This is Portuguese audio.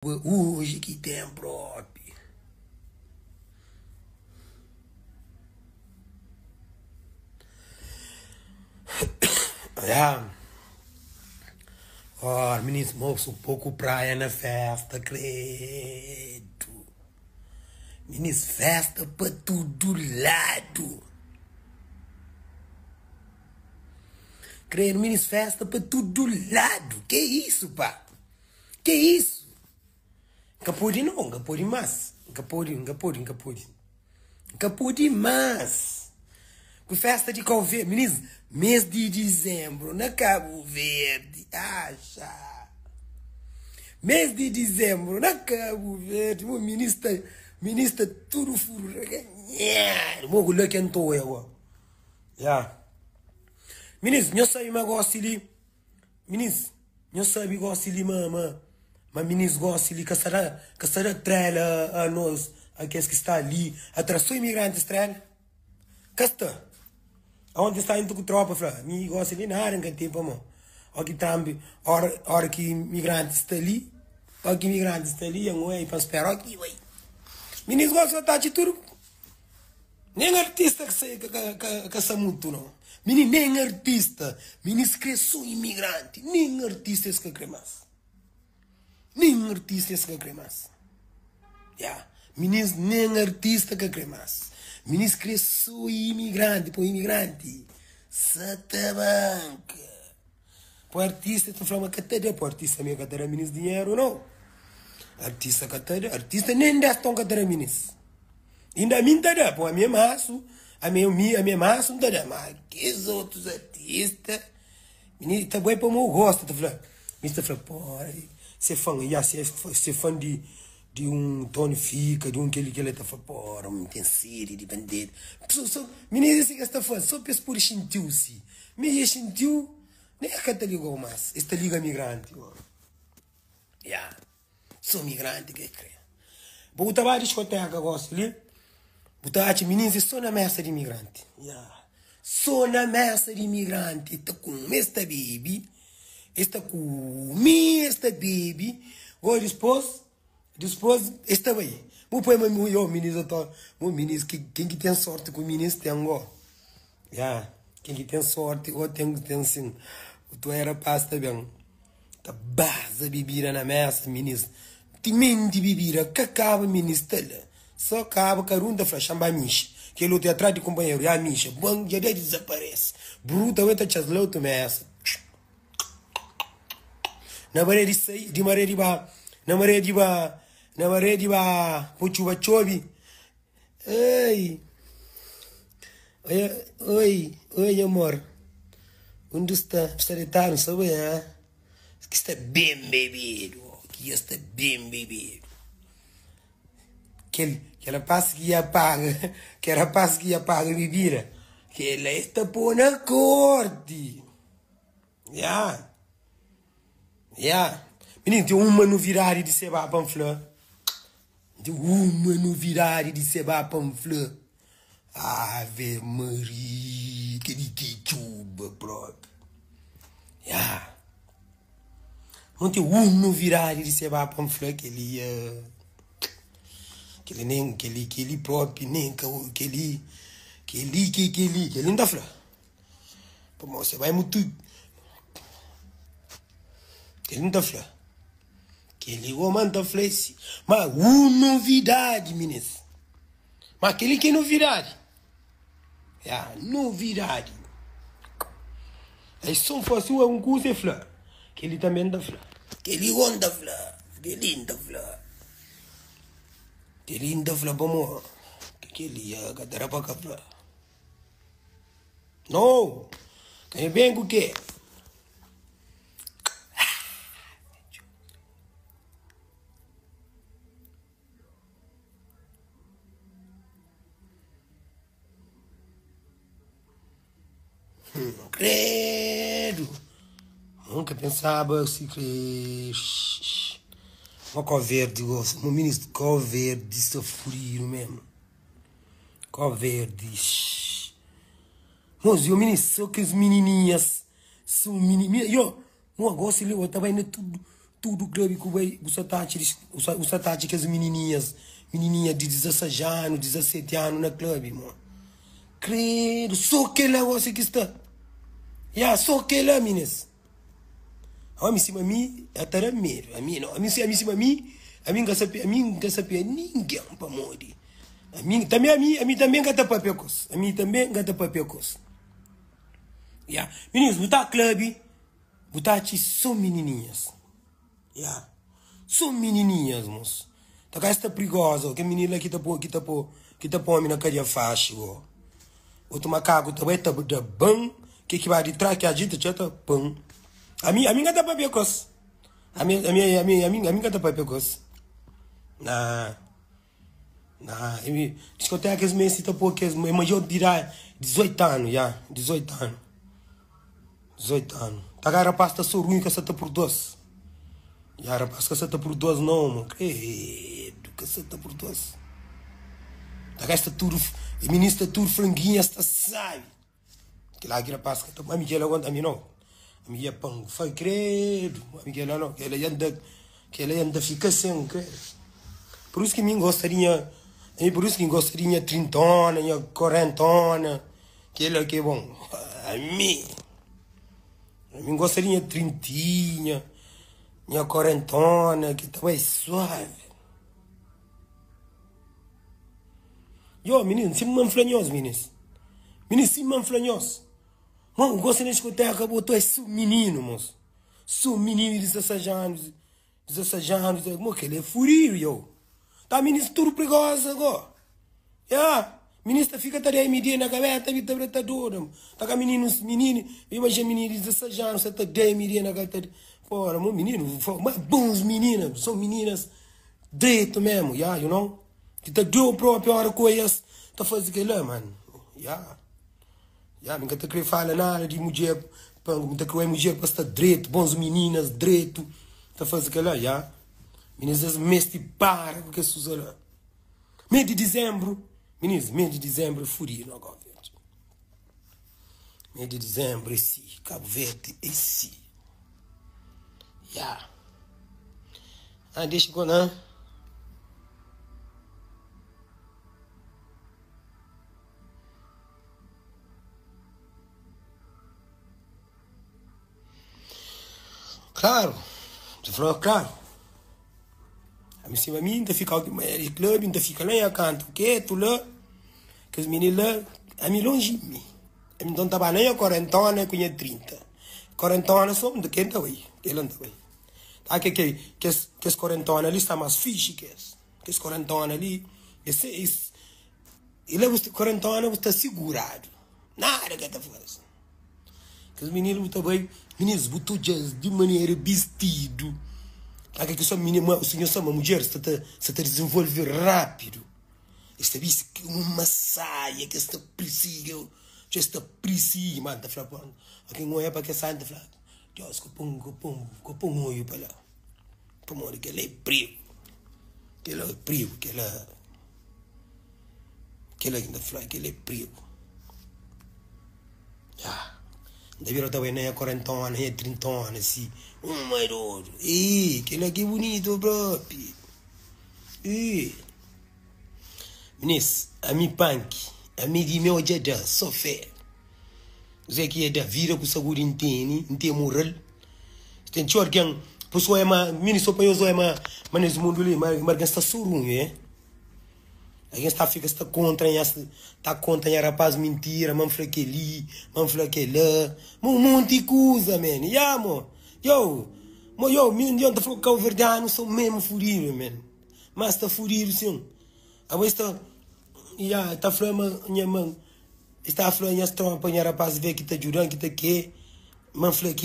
Hoje que tem próprio. Ministro, moço, um pouco praia na festa, credo. Ministro, festa pra todo lado. Credo, ministro, festa pra todo lado. Que isso, pá? Que isso? Nunca pode não, nunca pode mais. Nunca pode mais. Com festa de Cabo Verde, ministro, mês de dezembro, na Cabo Verde, acha. Mês de dezembro, na Cabo Verde, o ministro, tudo furo. Mogo lá que entou eu. Ministro, não sabe mais gosto ali. Ministro, não sabe gosto ali, mas ministro gosta ali, que será trela a nós, aqueles que está ali, atrasou imigrantes trela. Que está? Onde está indo com tropa, Flá? Me gosta ali na área, que tempo, mano. Aqui também, hora que imigrantes está ali, eu não para esperar aqui, ué. Ministro gosta de estar de tudo. Nem artista que se muito, não. Menino, nem artista. Ministro cresceu imigrante. Nem artista é que cremas. Nem artista é que cremas. Ministro, nem artista que cremas. Ministro cresceu imigrante, por imigrante. Sata banca. Para artista, tu fala uma cadeira. Para artista, minha cadeira, ministro, dinheiro, não. Artista, cadeira. Artista, nem dá tão cadeira, ministro. Ainda a mim tá pô, a minha maço, a minha maço não tá mas que os outros artistas, menino, tá bom para o meu gosto, tá falando, ministro fala, pô, você é fã de Tony Fica, de que ele tá falando, pô, não tem série de bandeira, menino, esse que está falando, só pensa por sentiu-se, me sentiu, nem a canta ligou mais, esta liga migrante, sou migrante que crê, vou trabalhar de discoteca, gosto ali. Butachi, ministro, sou na mesa de imigrante. Sou na mesa de imigrante. Está com esta baby. Está com esta baby. Agora, depois, está bem. Vou pôr meu ministro, quem que tem sorte com o ministro tem agora. Quem que tem sorte, ou tem sim. Tu era pasta bem. Tá base bebida na mesa, ministro. Timende bebida, que acaba ministro. Só acaba carunda flashamba a misha. Que ele tem atrás de companheiro, a misha. Bom, já desaparece. Bruta, eu te chasleu tu essa. Na maré de sair, de maré de ba, na maré de ba, puchuva chobi. Oi, amor. Onde está? Está de tarde, sabe? Que está bem bebido. Que está bem bebido. Que rapaz que apaga, bebida, que ela está por na corte. Menino, tem uma novidade de Seba Panflã. Ave Maria, que de chuba, próprio. Não tem uma novidade de Seba Panflã que ele que ele próprio, nem que ele não dá flor. Pô, você vai muito. Que ele não dá flor. Que ele comanda flor. Mas uma novidade, ministro. Mas aquele que é novidade. Novidade. Aí só fosse um curso de flor. Que ele também dá flor. Que ele onda flor. Que linda flor. Que linda flor, vamos. Que ele ia cadar para cá flor. Não. Que bem com o quê? Credo. Nunca pensava se credo. Uma coverde, um ministro de coverde, sofrido mesmo. Coverde. Mas eu, ministro, só que as menininhas são menininhas. Eu gosto de ler, eu estava indo tudo clube que vai o satate que as menininhas de 16 anos, 17 anos na clube, mano. Credo, só que lá você que está. Só que lá, meninas. A mim cima mim, até medo. A mim não, a mim cima mim, a mim não sabia ninguém para morrer. A mim também gata papecos. A mim também gata papecos. Meninas, botar clube, botar só menininhas. São menininhas, moço. Tá cá esta perigosa, que menina que tá põe na cadeia faixa, ó. Outro macaco também tá bom, que vai de trás que a gente já tá bom. A mim gata papecos. A mim gata papecos. Discoteca que os meses tá pouco, é maior de 18 anos, 18 anos. 18 anos. Tá cá rapaz tá só ruim que essa tá por doce. Rapaz, que essa tá por 12 não, mano. Credo, que essa tá por 12. Tá gasta tudo, o ministro tudo franguinha, está sabe. Que lá que rapaz, que a Miguel aguenta a mim não. A Miguel pão, foi credo. A Miguel não, que ela ainda fica sem, credo. Por isso que mim gostaria, por isso que gostaria 30, 40, que ele que é bom. A mim gostaria 30. Minha quarentona, que tá mais suave. Menino, se manflanhoso, meninos. Menino, se manflanhoso. Mano, gosto de escutar, acabou, tu és menino, moço. Sou menino de 16 anos. 16 anos, como que ele é furio, yo. Tá, menino, tudo perigoso agora. Menino, fica tarefa media na cabeça, tá duro. Tá com menino, imagina menino de 16 anos, você tá 10 media na cabeça. Fora, meu menino, mas bons meninas, são meninas direito mesmo, you know? Que tá deu próprio hora coisas, tá fazendo aquilo, mano. Nunca te queria falar nada de mulher, nunca queria mulher para estar direito, bons meninas, direito, tá fazendo aquilo, Meninas, mês de para com que isso lá. Mês de dezembro, meninas, mês de dezembro, furia no Cabo Verde. Mês de dezembro, Cabo Verde, deixa eu né? Claro, você falou claro. A mim cima mim, ainda fica de clube, ainda fica lá em canto, quieto lá. Que os meninos lá, a mim longe de mim. A mim não estava nem a 40 anos, com 30. 40 anos só, não quer entrar aí. Que as 40 anos ali está mais fixe que esse. Que as 40 anos ali, ele é 40 anos está segurado. Nada que está fazendo. Que os meninos também, meninos botou de maneira vestido. Que só menino, o senhor só uma mulher, se desenvolve rápido. Esta vez que uma saia que está precisa, já está precisa, mano, tá falando. Aqui não é para que saia, tá falando. Deus, que põe olho para lá. Para morrer, que ele é prego. Que ele é prego, que ele ainda fala, que ele é prego. Deveria também nem 40 anos, nem 30 anos, assim. Mais outro. Que ele aqui é bonito, próprio. Meninas, a mim punk, a mim de meu dia só fé. Você que é da vida com saúde não tem moral. Tem chor que pessoa é uma, meninas só para eu é uma, mas nesse mundo ali, mas está surunho, Alguém está contra a rapaz mentira, man fala que ali, man fala que lá, um monte de coisa, man. Menino, tá falando que o verdade não sou mesmo furido, man. Mas está furido, sim. Agora está falando, minha mãe, está falando, a rapaz ver que está jurando, que está aqui, man fala que